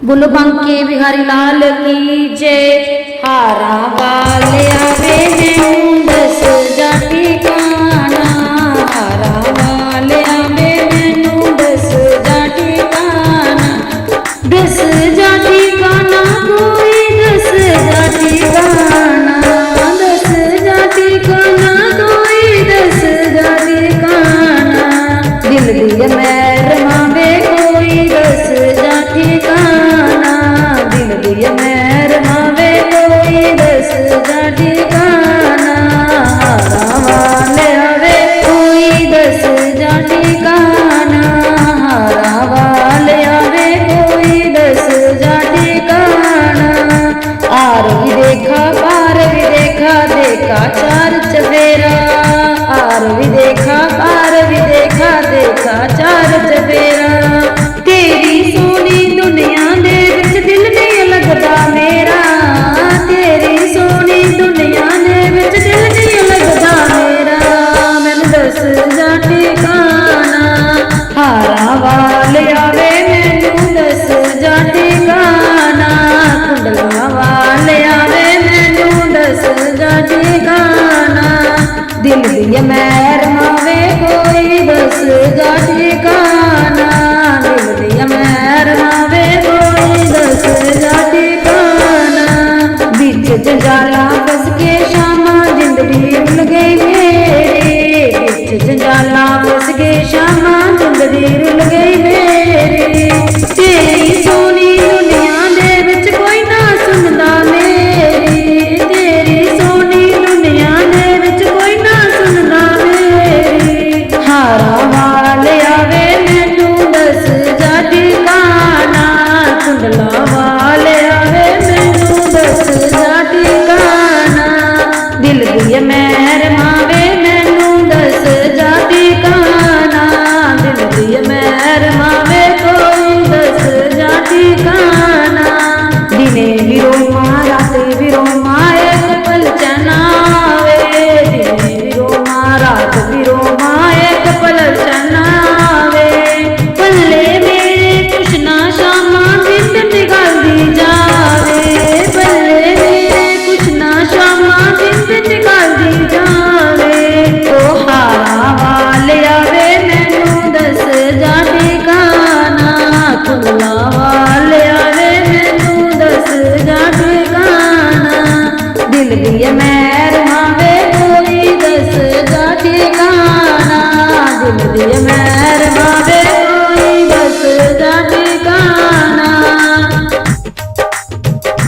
बोलो बांके बिहारी लाल की जय। हारा वाले आवे मैनू दस जाती काना, हारा वाले आवे मैनू दस जाती काना, दस जाती काना कोई दस जाती काना, दस जाती काना कोई दस जाती काना, दिल दिया मैर मावे कोई दस जाती काना, दिल दिया मैर मावे कोई दस जाती काना, हारा वाले आवे कोई दस जाती काना, हारा वाले आवे कोई दस जाती काना, आर भी देखा पार भी देखा देखा चार चफेरा, आर भी देखा पार भी देखा देखा चार चफेरा, तेरी सोनी दुनिया दे विच दिल नहीं लगदा मेरा, तेरी सोनी दुनिया दे विच दिल नहीं लगदा मेरा, मैनू दस जाती काना, हारा वाले आवे मैनू दस जाती काना, कुंडला वाले आवे मैनू दस जाती काना, दिल दिया मैर मावे कोई दस जाती काना, दिल दिया मैर मावे कोई दस जाती काना, बिच जंजाला फस के शामा जिंदड़ी रुल गई मेरी, बिच जंजाला फस के शामा जिंदड़ी रुल गई मेरी, तेरी सोनी दुनिया दे विच कोई ना सुनदा मेरी, तेरी सोनी दुनिया दे विच कोई ना सुनदा मेरी, हारा वाले आवे मैनू दस जाती काना, कुंडला